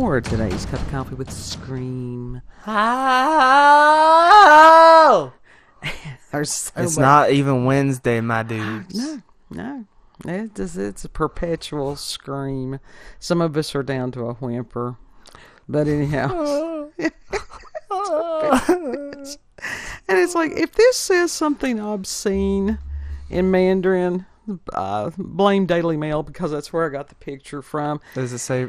for today's Cup of Coffee with Scream. Oh! It's not even Wednesday, my dudes. No. It's a perpetual scream. Some of us are down to a whimper. But anyhow. And it's like, if this says something obscene in Mandarin, blame Daily Mail, because that's where I got the picture from. Does it say...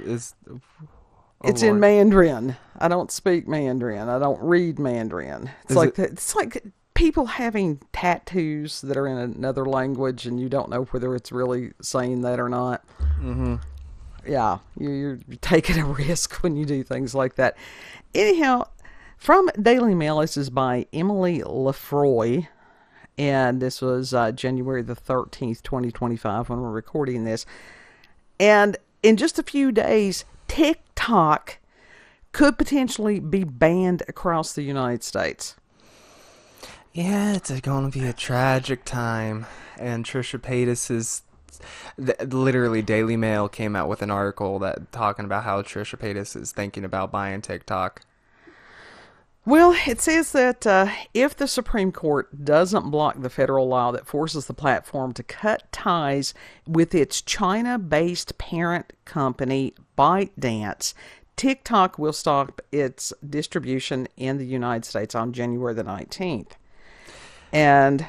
It's in Mandarin. I don't speak Mandarin. I don't read Mandarin. It's like people having tattoos that are in another language, and you don't know whether it's really saying that or not. Mm-hmm. Yeah, you're taking a risk when you do things like that. Anyhow, from Daily Mail, this is by Emily Lefroy, and this was January the 13th, 2025, when we're recording this. And in just a few days, TikTok could potentially be banned across the United States. Yeah, it's going to be a tragic time. And Trisha Paytas is... Literally, Daily Mail came out with an article talking about how Trisha Paytas is thinking about buying TikTok. Well, it says that if the Supreme Court doesn't block the federal law that forces the platform to cut ties with its China-based parent company, ByteDance, TikTok will stop its distribution in the United States on January the 19th. And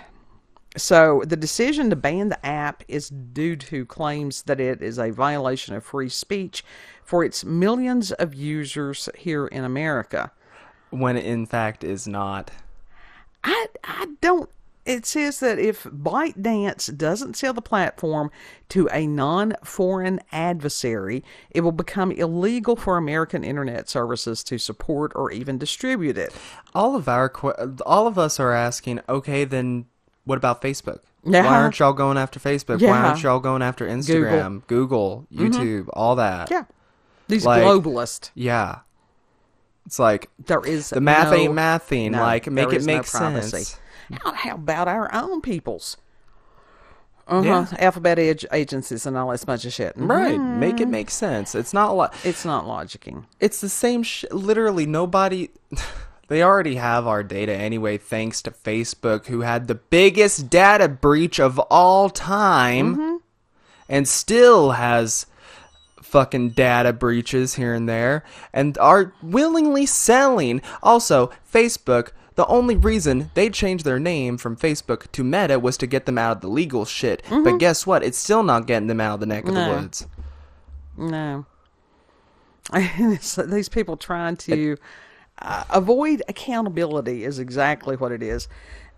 so the decision to ban the app is due to claims that it is a violation of free speech for its millions of users here in America. When it in fact is not. I don't... It says that if ByteDance doesn't sell the platform to a non-foreign adversary, it will become illegal for American internet services to support or even distribute it. All of us are asking, okay, then what about Facebook? Yeah. Why aren't y'all going after Facebook? Yeah. Why aren't y'all going after Instagram, Google YouTube, all that? Yeah. These globalists. Yeah. It's like, there is the math ain't mathing. Make it make sense. How about our own peoples? Yeah. Alphabet agencies and all that bunch of shit. Right. Make it make sense. It's not it's not logicking. It's the same literally nobody... They already have our data anyway, thanks to Facebook, who had the biggest data breach of all time, and still has fucking data breaches here and there, and are willingly selling. Also, Facebook, the only reason they changed their name from Facebook to Meta was to get them out of the legal shit. But guess what? It's still not getting them out of the neck of the woods. No. These people trying to... avoid accountability is exactly what it is.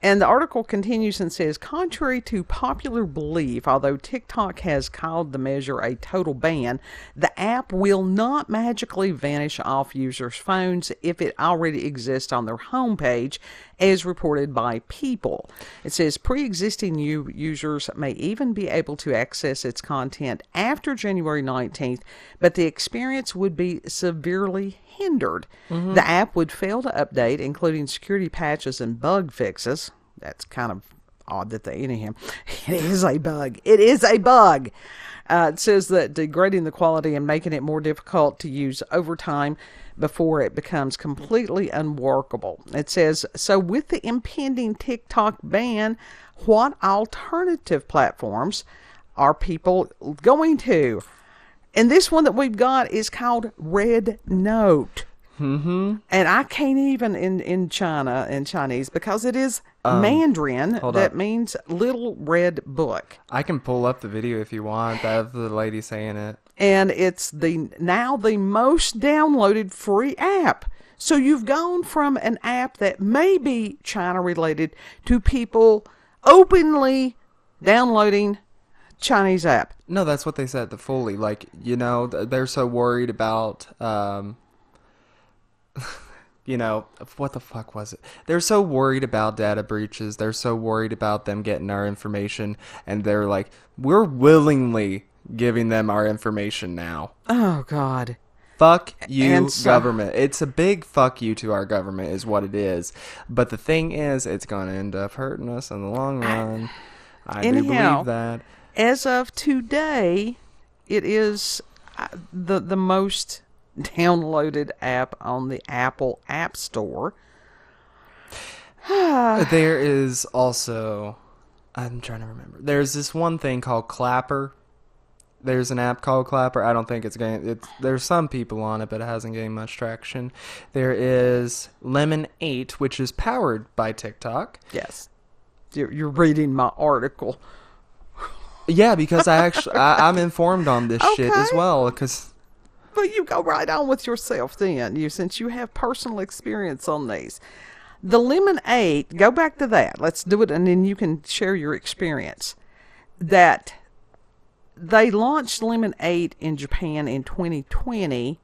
And the article continues and says, contrary to popular belief, although TikTok has called the measure a total ban, the app will not magically vanish off users' phones if it already exists on their homepage, as reported by People. It says pre-existing users may even be able to access its content after January 19th, but the experience would be severely hindered. The app would fail to update, including security patches and bug fixes. That's kind of odd that anyhow. It is a bug. It is a bug. It says that degrading the quality and making it more difficult to use over time before it becomes completely unworkable. It says, so with the impending TikTok ban, what alternative platforms are people going to? And this one that we've got is called Red Note. And I can't even in Chinese, because it is Mandarin that means little red book. I can pull up the video if you want. That's the lady saying it. And it's now the most downloaded free app. So you've gone from an app that may be China related to people openly downloading Chinese app. No, that's what they said, the fully. Like, they're so worried about, what the fuck was it? They're so worried about data breaches. They're so worried about them getting our information. And they're like, we're willingly giving them our information now. Oh, God. Fuck you, government. It's a big fuck you to our government is what it is. But the thing is, it's going to end up hurting us in the long run. I do believe that. As of today, it is the most downloaded app on the Apple App Store. There is also, I'm trying to remember. There's this one thing called Clapper. There's an app called Clapper. I don't think it's getting. There's some people on it, but it hasn't gained much traction. There is Lemon 8, which is powered by TikTok. Yes, you're reading my article. Yeah, because I'm informed on this shit as well. Because, well, you go right on with yourself then. Since you have personal experience on these. The Lemon 8, go back to that. Let's do it, and then you can share your experience. That they launched Lemon 8 in Japan in 2020.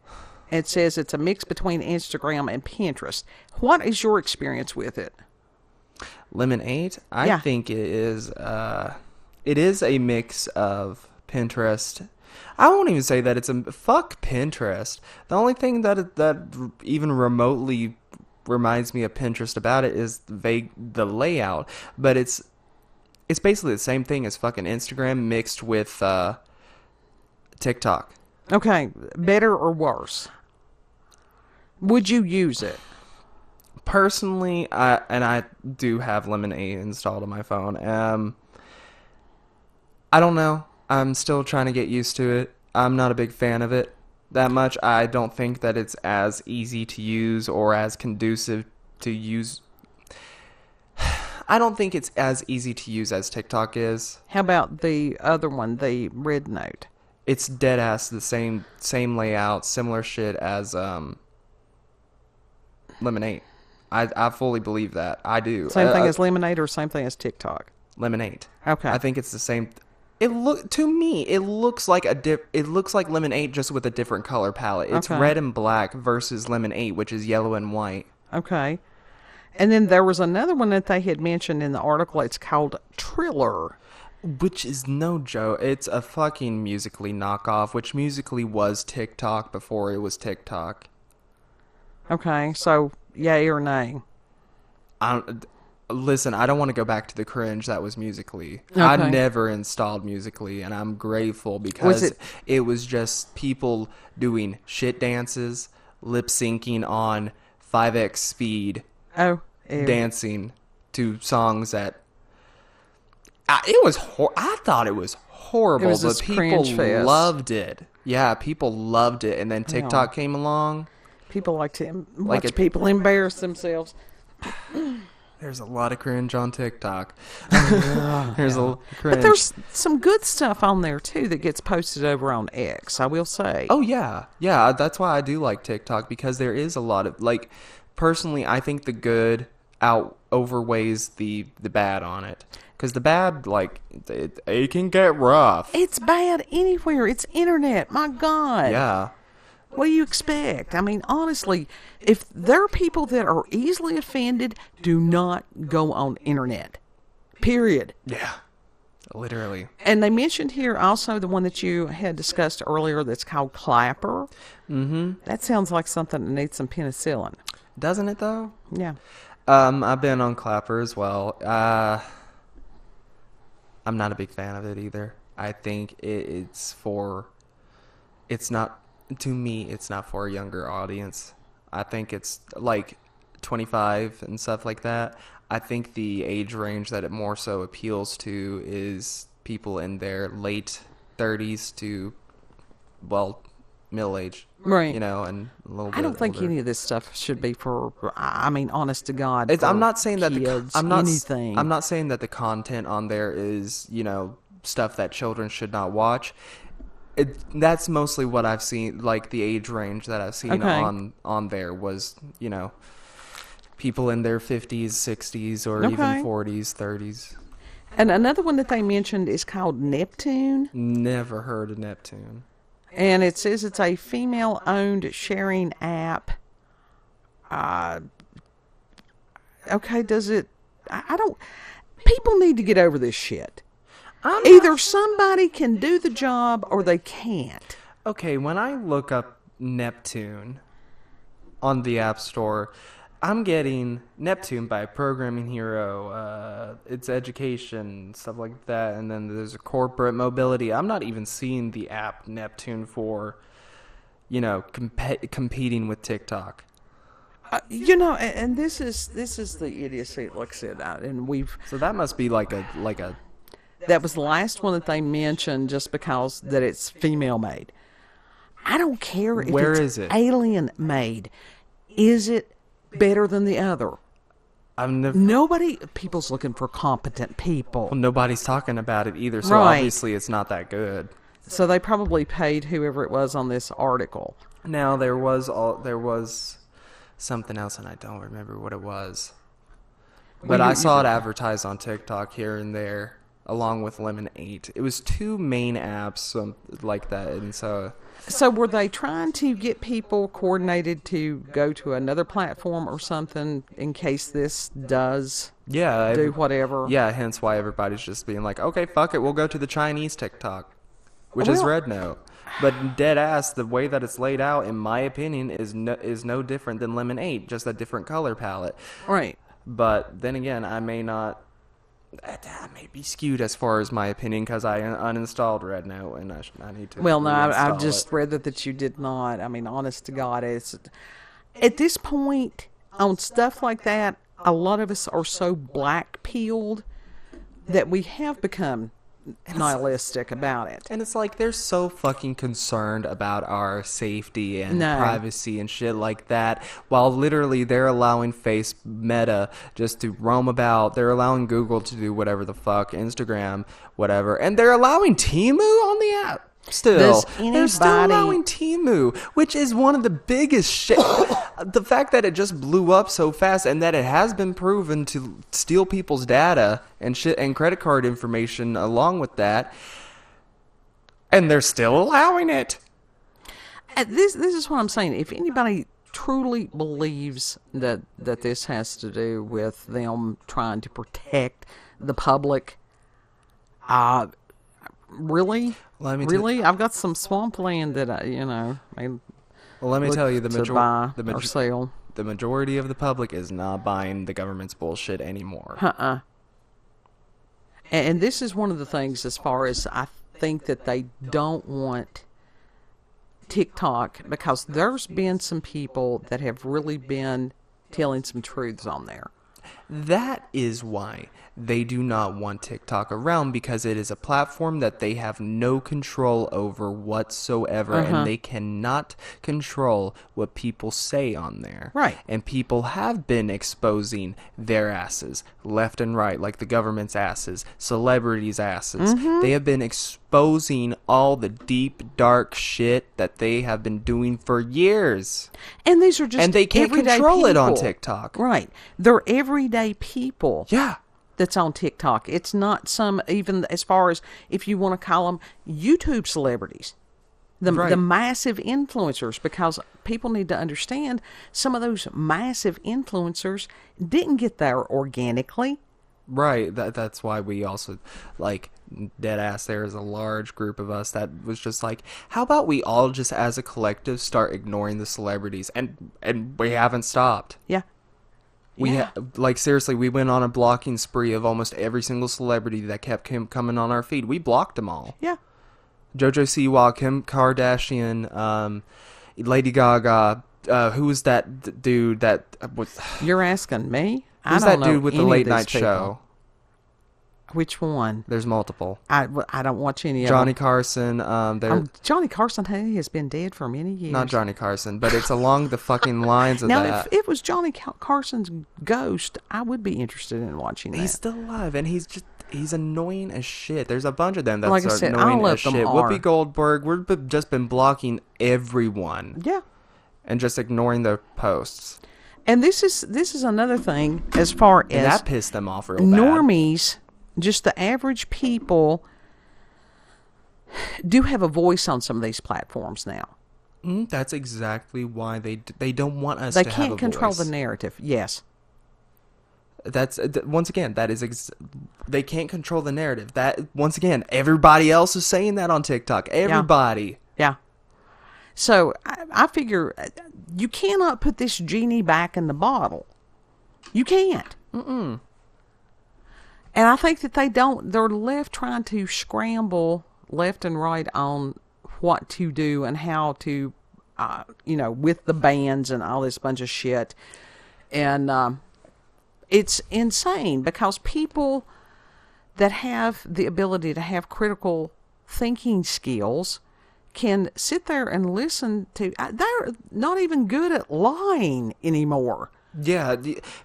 It says it's a mix between Instagram and Pinterest. What is your experience with it? Lemon 8, I think it is a mix of Pinterest. I won't even say that it's a fuck Pinterest. The only thing that even remotely reminds me of Pinterest about it is the layout, but it's basically the same thing as fucking Instagram mixed with TikTok. Okay, better or worse? Would you use it? Personally, I do have Lemon 8 installed on my phone. I don't know. I'm still trying to get used to it. I'm not a big fan of it that much. I don't think that it's as easy to use or as conducive to use. I don't think it's as easy to use as TikTok is. How about the other one, the Red Note? It's dead ass the same layout, similar shit as Lemon 8. I fully believe that. I do. Same thing as Lemonade or same thing as TikTok? Lemon 8. Okay. I think it's the same. It looks like it looks like Lemon 8 just with a different color palette. It's red and black versus Lemon 8, which is yellow and white. Okay. And then there was another one that they had mentioned in the article. It's called Triller. Which is no joke. It's a fucking Musical.ly knockoff, which Musical.ly was TikTok before it was TikTok. Okay, so yay or nay? Listen, I don't want to go back to the cringe that was Musical.ly. Okay. I never installed Musical.ly, and I'm grateful because it was just people doing shit dances, lip syncing on 5x speed, dancing to songs that I thought it was horrible, but people loved it. Yeah, people loved it, and then TikTok came along. People like to watch people embarrass themselves. There's a lot of cringe on TikTok. There's a cringe. But there's some good stuff on there, too, that gets posted over on X, I will say. Oh, yeah. Yeah, that's why I do like TikTok, because there is a lot of, like, personally, I think the good outweighs the bad on it. Because the bad, like, it can get rough. It's bad anywhere. It's internet. My God. Yeah. What do you expect? I mean, honestly, if there are people that are easily offended, do not go on internet. Period. Yeah. Literally. And they mentioned here also the one that you had discussed earlier that's called Clapper. Mm-hmm. That sounds like something that needs some penicillin. Doesn't it, though? Yeah. I've been on Clapper as well. I'm not a big fan of it either. I think it's not... To me, it's not for a younger audience. I think it's like 25 and stuff like that. I think the age range that it more so appeals to is people in their late 30s to, well, middle age. Right. You know, and a little bit I don't think older. any of this stuff should be for, I mean, honest to God, I'm not saying that kids, I'm not anything. I'm not saying that the content on there is, you know, stuff that children should not watch. That's mostly what I've seen, like the age range that I've seen on there was, you know, people in their 50s, 60s, or even 40s, 30s. And another one that they mentioned is called Neptune. Never heard of Neptune. And it says it's a female-owned sharing app. Okay, does it... I don't... People need to get over this shit. Either somebody can do the job or they can't. Okay, when I look up Neptune on the App Store, I'm getting Neptune by Programming Hero, it's education, stuff like that, and then there's a corporate mobility. I'm not even seeing the app Neptune for competing with TikTok. And this is the idiocy. Like I said, So that must be like a that was the last one that they mentioned, just because that it's female made. I don't care if Where it's is it? alien made. Is it better than the other? People's looking for competent people. Well, nobody's talking about it either, so Right. obviously it's not that good. So they probably paid whoever it was on this article. Now there was something else, and I don't remember what it was. But I saw it advertised on TikTok here and there, along with Lemon 8. It was 2 main apps like that, and so... So were they trying to get people coordinated to go to another platform or something in case this does do whatever? Yeah, hence why everybody's just being like, okay, fuck it, we'll go to the Chinese TikTok, which is Red Note. But dead ass, the way that it's laid out, in my opinion, is no different than Lemon 8, just a different color palette. Right. But then again, I may be skewed as far as my opinion, because I uninstalled Red Note, and I need to. Well, no, I've just read that you did not. I mean, honest to God, it's at this point on stuff like that, a lot of us are so black-pilled that we have become nihilistic about it. And it's like they're so fucking concerned about our safety and privacy and shit like that, while literally they're allowing Meta just to roam about. They're allowing Google to do whatever the fuck, Instagram, whatever, and they're allowing Temu on the app. They're still allowing Temu, which is one of the biggest shit. The fact that it just blew up so fast, and that it has been proven to steal people's data and shit and credit card information along with that, and they're still allowing it. This is what I'm saying. If anybody truly believes that this has to do with them trying to protect the public, really? I've got some swampland that Well, let me tell you, the majority of the public is not buying the government's bullshit anymore. And this is one of the things, as far as I think that they don't want TikTok, because there's been some people that have really been telling some truths on there. That is why they do not want TikTok around, because it is a platform that they have no control over whatsoever, and they cannot control what people say on there. Right. And people have been exposing their asses left and right, like the government's asses, celebrities' asses. They have been exposing all the deep, dark shit that they have been doing for years. And these are just and they can't control people. It on TikTok. Right. They're everyday people. Yeah. That's on TikTok. It's not some, even as far as if you want to call them YouTube celebrities, the massive influencers, because people need to understand some of those massive influencers didn't get there organically. Right. That's why we also, like, dead ass, there is a large group of us that was just like, how about we all just as a collective start ignoring the celebrities? And we haven't stopped. Yeah. Seriously, we went on a blocking spree of almost every single celebrity that kept coming on our feed. We blocked them all. Yeah. JoJo Siwa, Kim Kardashian, Lady Gaga, who was that dude that was... You're asking me? Who's that dude with the late night show? Which one? There's multiple. I don't watch any of Johnny them. Carson. Johnny Carson has been dead for many years. Not Johnny Carson, but it's along the fucking lines of now, that. Now, if it was Johnny Carson's ghost, I would be interested in watching that. He's still alive, and he's annoying as shit. There's a bunch of them that like are I said, annoying as them shit. are. Whoopi Goldberg, we've just been blocking everyone. Yeah. And just ignoring their posts. And this is another thing, as far as... And that pissed them off real bad. Normies, just the average people, do have a voice on some of these platforms now. That's exactly why they don't want us to have a voice. They can't control the narrative, yes. That's once again, that is they can't control the narrative. That, once again, everybody else is saying that on TikTok. Everybody. Yeah. So I figure you cannot put this genie back in the bottle. You can't. And I think that they're left trying to scramble left and right on what to do and how to with the bans and all this bunch of shit. And it's insane because people that have the ability to have critical thinking skills can sit there and listen to. They're not even good at lying anymore. Yeah,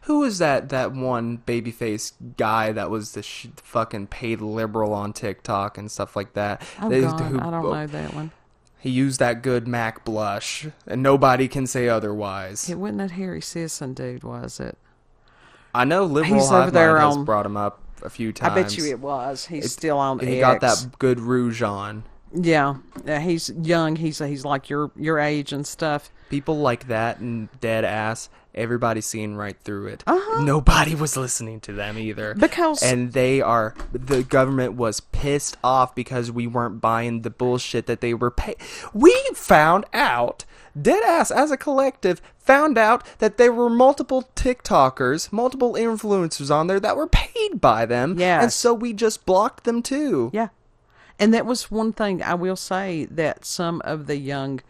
who was that one babyface guy that was the fucking paid liberal on TikTok and stuff like that? Oh, God, I don't know that one. He used that good MAC blush, and nobody can say otherwise. It wasn't that Harry Sisson dude, was it? I know Liberal He's over there Hive has brought him up a few times. I bet you it was. He's still on He X. got that good rouge on. Yeah, he's young. He's like your age and stuff. People like that and dead ass, everybody's seeing right through it. Uh-huh. Nobody was listening to them either. And the government was pissed off because we weren't buying the bullshit that they were paying. We found out, dead ass as a collective, found out that there were multiple TikTokers, multiple influencers on there that were paid by them. Yes. And so we just blocked them too. Yeah. And that was one thing I will say that some of the young,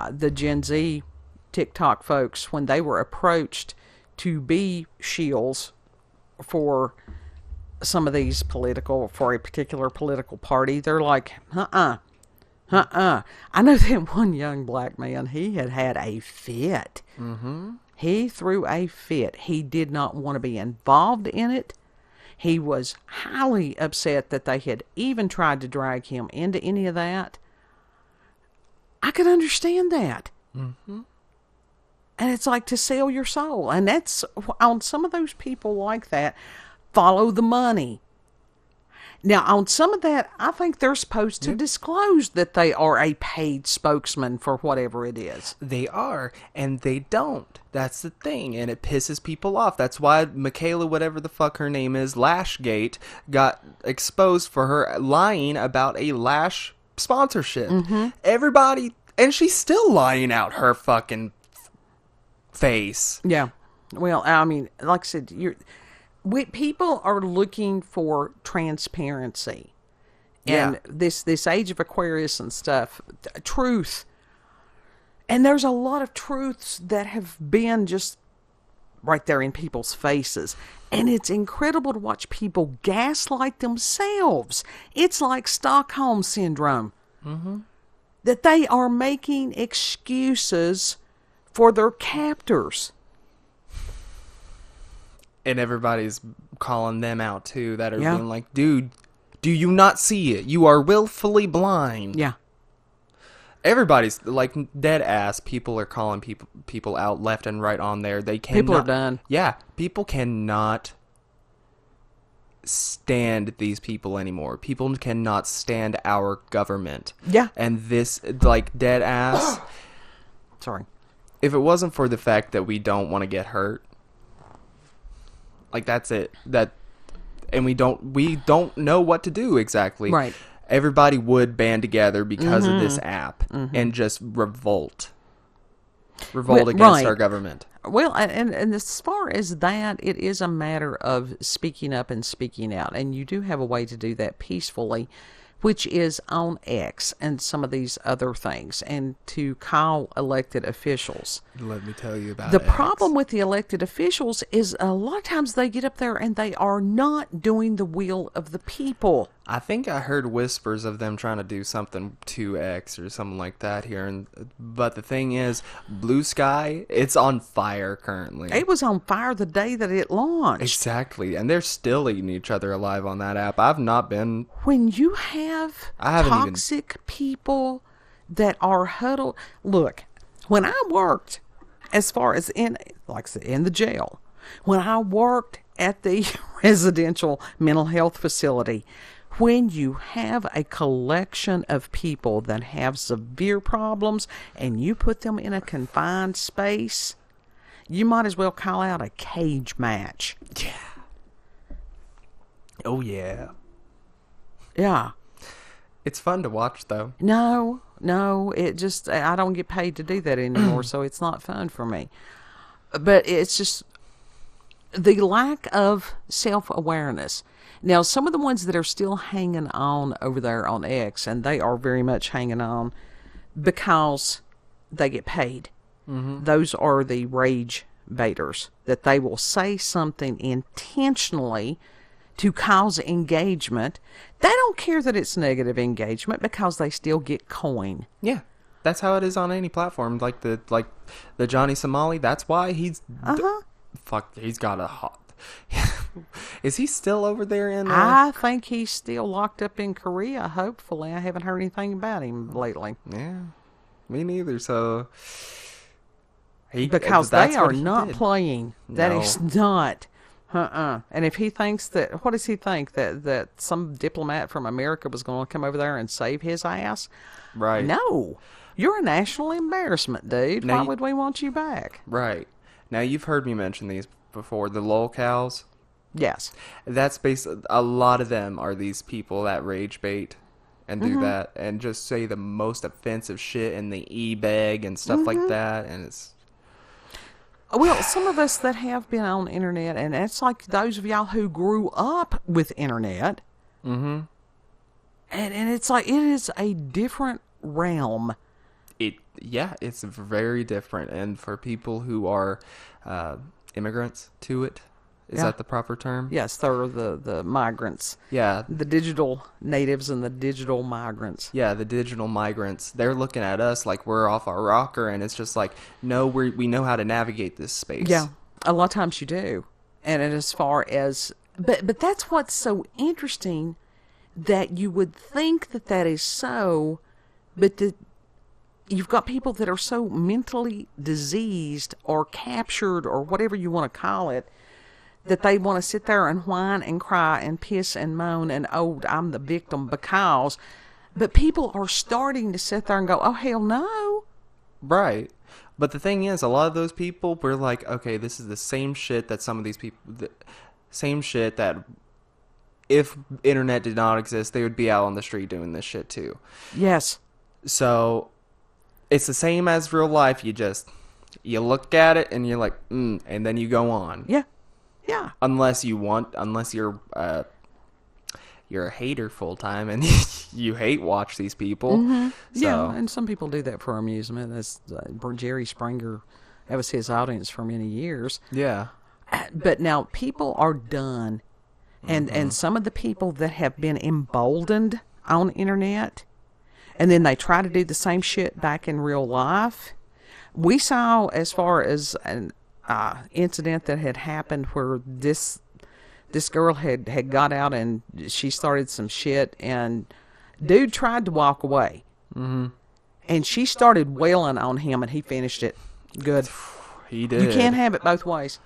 the Gen Z TikTok folks, when they were approached to be shills for some of these for a particular political party, they're like, I know that one young black man, he had a fit. Mm-hmm. He threw a fit. He did not want to be involved in it. He was highly upset that they had even tried to drag him into any of that. I could understand that. Mm-hmm. And it's like to sell your soul. And that's, on some of those people like that, follow the money. Now, on some of that, I think they're supposed to disclose that they are a paid spokesman for whatever it is. They are, and they don't. That's the thing, and it pisses people off. That's why Michaela, whatever the fuck her name is, Lashgate, got exposed for her lying about a Lash sponsorship. Mm-hmm. Everybody, and she's still lying out her fucking face. Yeah. Well, I mean, like I said, people are looking for transparency. And this age of Aquarius and stuff, truth. And there's a lot of truths that have been just right there in people's faces. And it's incredible to watch people gaslight themselves. It's like Stockholm Syndrome. Mm-hmm. That they are making excuses for their captors. And everybody's calling them out too, that are being like, dude, do you not see it? You are willfully blind. Yeah. Everybody's like dead ass. People are calling people out left and right on there. They cannot, people are done. Yeah, people cannot stand these people anymore. People cannot stand our government. Yeah. And this, like, dead ass. Sorry. If it wasn't for the fact that we don't want to get hurt, like, that's it. And we don't know what to do exactly. Right. Everybody would band together because of this app and just revolt against our government. Well, and as far as that, it is a matter of speaking up and speaking out. And you do have a way to do that peacefully, which is on X and some of these other things, and to call elected officials. Let me tell you about the X. problem with the elected officials is a lot of times they get up there and they are not doing the will of the people. I think I heard whispers of them trying to do something to X or something like that here. But the thing is, Blue Sky, it's on fire currently. It was on fire the day that it launched. Exactly. And they're still eating each other alive on that app. I've not been... When you have toxic people that are huddled... Look, when I worked, as far as in the jail, when I worked at the residential mental health facility... When you have a collection of people that have severe problems and you put them in a confined space, you might as well call out a cage match. Yeah. Oh, yeah. Yeah. It's fun to watch, though. No, it just, I don't get paid to do that anymore, so it's not fun for me. But it's just the lack of self-awareness. Now, some of the ones that are still hanging on over there on X, and they are very much hanging on because they get paid. Those are the rage baiters, that they will say something intentionally to cause engagement. They don't care that it's negative engagement because they still get coin. Yeah. That's how it is on any platform. Like the Johnny Somali, that's why he's he's got a hot. Is he still over there in I think he's still locked up in Korea, hopefully. I haven't heard anything about him lately. Yeah. Me neither. So because they are not did. playing. That No. is not. And if he thinks that, what does he think? That some diplomat from America was going to come over there and save his ass? Right. No. You're a national embarrassment, dude. Now Why would we want you back? Right. Now, you've heard me mention these before, the lol cows. Yes. That's basically, a lot of them are these people that rage bait and do that and just say the most offensive shit in the e-bag and stuff like that. And it's... Well, some of us that have been on internet, and it's like those of y'all who grew up with internet. And it's like, it is a different realm. It's very different. And for people who are immigrants to it, is that the proper term? Yes, they're the migrants. Yeah. The digital natives and the digital migrants. Yeah, the digital migrants. They're looking at us like we're off our rocker, and it's just like, no, we know how to navigate this space. Yeah, a lot of times you do. And as far as... But that's what's so interesting, that you would think that is so, but you've got people that are so mentally diseased or captured or whatever you want to call it, that they want to sit there and whine and cry and piss and moan and, oh, I'm the victim because... But people are starting to sit there and go, oh, hell no. Right. But the thing is, a lot of those people were like, okay, this is the same shit that some of these people... Same shit that if internet did not exist, they would be out on the street doing this shit too. Yes. So it's the same as real life. You look at it and you're like, and then you go on. Yeah. Yeah. Unless you're a hater full time and you hate watch these people. So. Yeah, and some people do that for amusement. That's Jerry Springer. That was his audience for many years. Yeah. But now people are done. And some of the people that have been emboldened on internet, and then they try to do the same shit back in real life. We saw, as far as an incident that had happened where this girl had got out and she started some shit, and dude tried to walk away. And she started wailing on him, and he finished it. Good. He did. You can't have it both ways.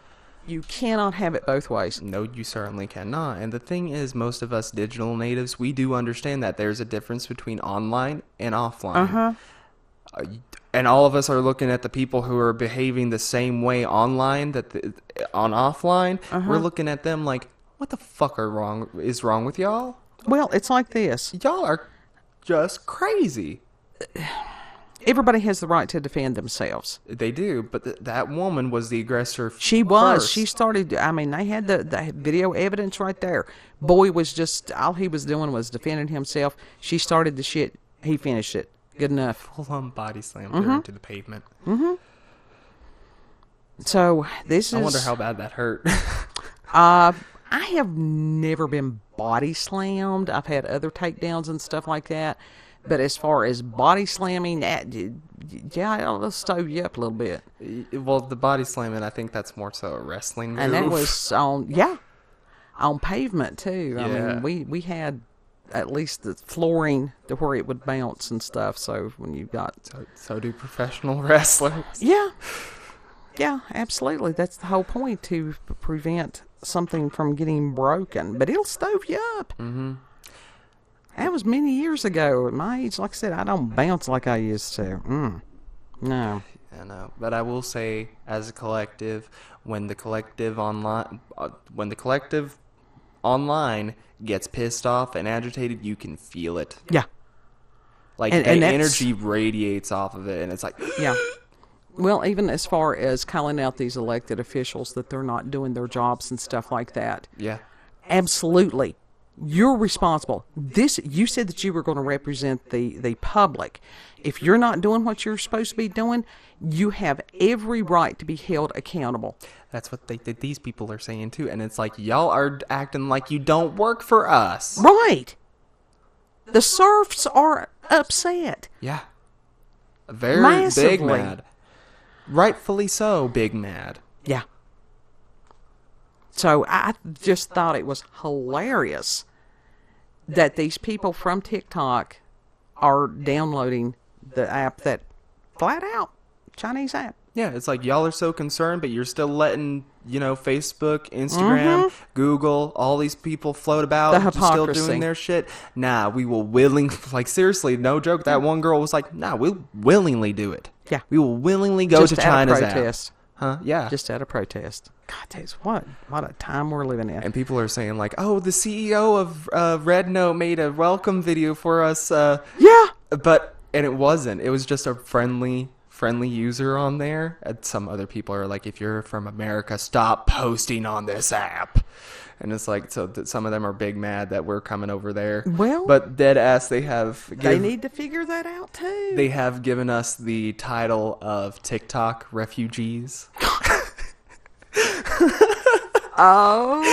You cannot have it both ways. No, you certainly cannot. And the thing is, most of us digital natives, we do understand that there's a difference between online and offline. And all of us are looking at the people who are behaving the same way online on offline. We're looking at them like, what the fuck is wrong with y'all? Well, it's like this. Y'all are just crazy. Everybody has the right to defend themselves. They do, but that woman was the aggressor. She was. First. She started. I mean, they had the video evidence right there. Boy was just, all he was doing was defending himself. She started the shit. He finished it. Good enough. Full-on body slammed her into the pavement. So this is... I wonder how bad that hurt. I have never been body slammed. I've had other takedowns and stuff like that. But as far as body slamming, yeah, it'll stove you up a little bit. Well, the body slamming, I think that's more so a wrestling move. And that was on pavement too. I mean, we had at least the flooring to where it would bounce and stuff. So when you got... So do professional wrestlers. Yeah. Yeah, absolutely. That's the whole point, to prevent something from getting broken. But it'll stove you up. That was many years ago. At my age, like I said, I don't bounce like I used to. No. I know, but I will say, as a collective, when the collective online gets pissed off and agitated, you can feel it. Yeah. Like and the energy radiates off of it, and it's like... Yeah. Well, even as far as calling out these elected officials that they're not doing their jobs and stuff like that. Yeah. Absolutely. You're responsible. You said that you were going to represent the public. If you're not doing what you're supposed to be doing, you have every right to be held accountable. That's what these people are saying too. And it's like, y'all are acting like you don't work for us. Right. The serfs are upset. Yeah. Very Massively. big mad. Rightfully so, big mad. Yeah. So I just thought it was hilarious that these people from TikTok are downloading the app that flat out Chinese app. Yeah, it's like y'all are so concerned, but you're still letting, Facebook, Instagram, Google, all these people float about, The just still hypocrisy. doing their shit. Nah, we will like seriously, no joke. That one girl was like, nah, we'll willingly do it. Yeah. We will willingly go Just to out of China's app. protest. Huh? Yeah. Just out of protest. God, what a time we're living in. And people are saying like, oh, the CEO of Red Note made a welcome video for us. Yeah. And it wasn't. It was just a friendly user on there. And some other people are like, if you're from America, stop posting on this app. And it's like, so some of them are big mad that we're coming over there. Well, but dead ass, they need to figure that out too. They have given us the title of TikTok refugees. Oh,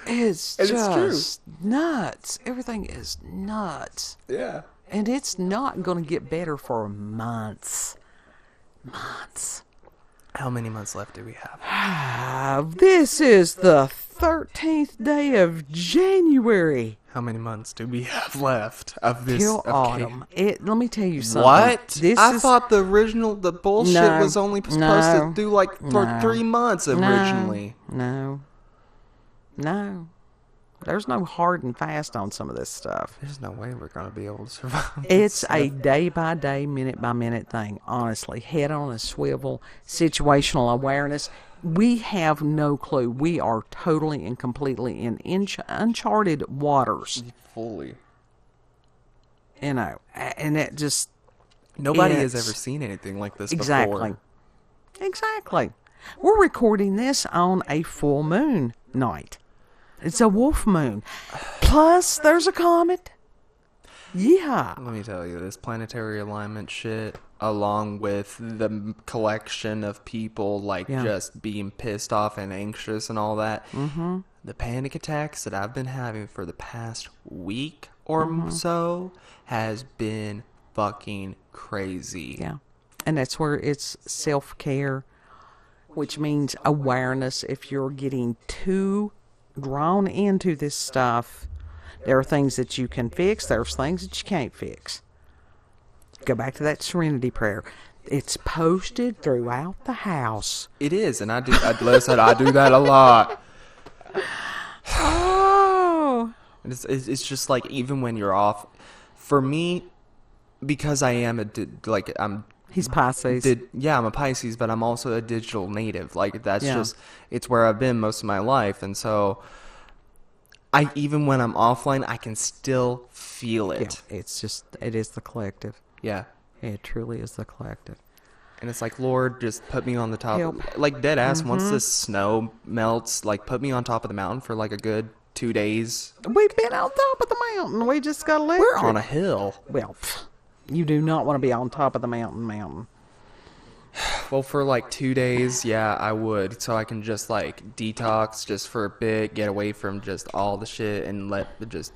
it's true. Nuts. Everything is nuts. Yeah. And it's not going to get better for months. Months. How many months left do we have? This is the 13th day of January. How many months do we have left of this? Till autumn. Let me tell you something. What? I thought the bullshit was only supposed to do for 3 months originally. No. There's no hard and fast on some of this stuff. There's no way we're going to be able to survive. It's a day-by-day, minute-by-minute thing, honestly. Head on a swivel, situational awareness. We have no clue. We are totally and completely in uncharted waters. Fully. And it just... Nobody has ever seen anything like this before. Exactly. We're recording this on a full moon night. It's a wolf moon. Plus, there's a comet. Yeah. Let me tell you, this planetary alignment shit, along with the collection of people just being pissed off and anxious and all that, the panic attacks that I've been having for the past week or so has been fucking crazy. Yeah. And that's where it's self-care, which means awareness. If you're getting too drawn into this stuff, there are things that you can fix, there's things that you can't fix. Go back to that serenity prayer. It's posted throughout the house. It is, and I do that a lot. Oh, it's just like, even when you're off, for me, because I am he's Pisces. I'm a Pisces, but I'm also a digital native. Like, that's Yeah. just, it's where I've been most of my life. And so, even when I'm offline, I can still feel it. Yeah, it is the collective. Yeah. It truly is the collective. And it's like, Lord, just put me on the top. Help. Like, dead ass, once this snow melts, put me on top of the mountain for a good 2 days. We've been on top of the mountain. We just got electric. We're on a hill. Well, you do not want to be on top of the mountain. Well, for 2 days, yeah, I would. So I can just detox just for a bit, get away from just all the shit, and just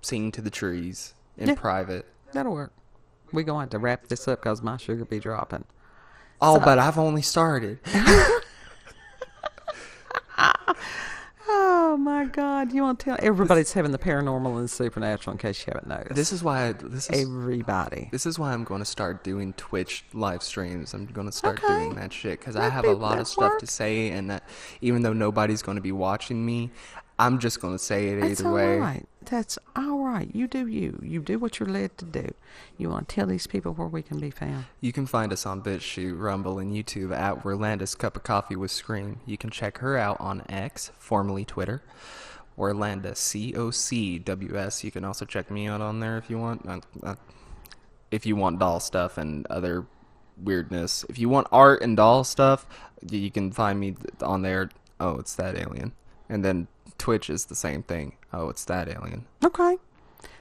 sing to the trees in private. That'll work. We're going to have to wrap this up because my sugar be dropping. Oh, but I've only started. Oh my God! You want to tell everybody's having the paranormal and the supernatural in case you haven't noticed. This is why everybody. This is why I'm going to start doing Twitch live streams. I'm going to start doing that shit because I have a lot of stuff to say, and that even though nobody's going to be watching me, I'm just going to say it either way. Right. That's all right. You do you. You do what you're led to do. You want to tell these people where we can be found. You can find us on BitChute, Rumble, and YouTube at Orlanda's Cup of Coffee with Scream. You can check her out on X, formerly Twitter, Orlanda COCWS. You can also check me out on there if you want. If you want doll stuff and other weirdness. If you want art and doll stuff, you can find me on there. Oh, it's that alien. And then Twitch is the same thing. Oh, it's that alien. Okay.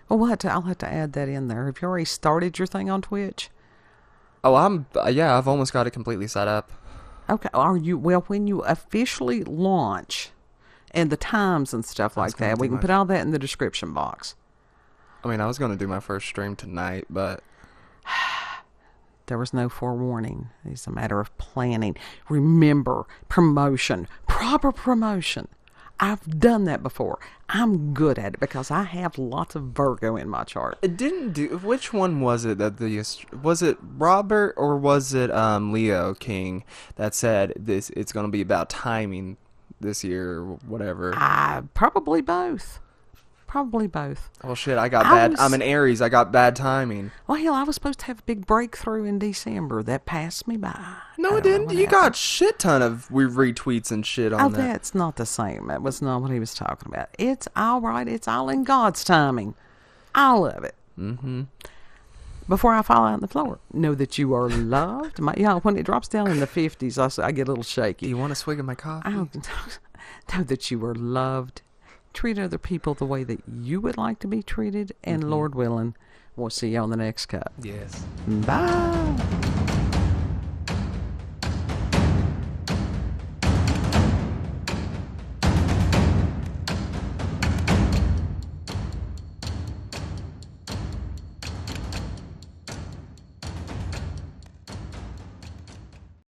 Well, I'll have to add that in there. Have you already started your thing on Twitch? Oh, I've almost got it completely set up. Okay. Well, when you officially launch and the times and stuff like that, we can put all that in the description box. I mean, I was going to do my first stream tonight, but there was no forewarning. It's a matter of planning. Remember, promotion, proper promotion. I've done that before. I'm good at it because I have lots of Virgo in my chart. it didn't do. Which one was it was it Robert or was it Leo King that said this? It's going to be about timing this year or whatever. Probably both. Probably both. Oh shit! I'm an Aries. I got bad timing. Well, hell, I was supposed to have a big breakthrough in December. That passed me by. No, it didn't. You got shit ton of retweets and shit on that. That's not the same. That was not what he was talking about. It's all right. It's all in God's timing. All of it. Mm-hmm. Before I fall out on the floor, know that you are loved. When it drops down in the 50s, I get a little shaky. Do you want a swig of my coffee? Know that you are loved. Treat other people the way that you would like to be treated, and Lord willing, we'll see you on the next cup. Yes. Bye.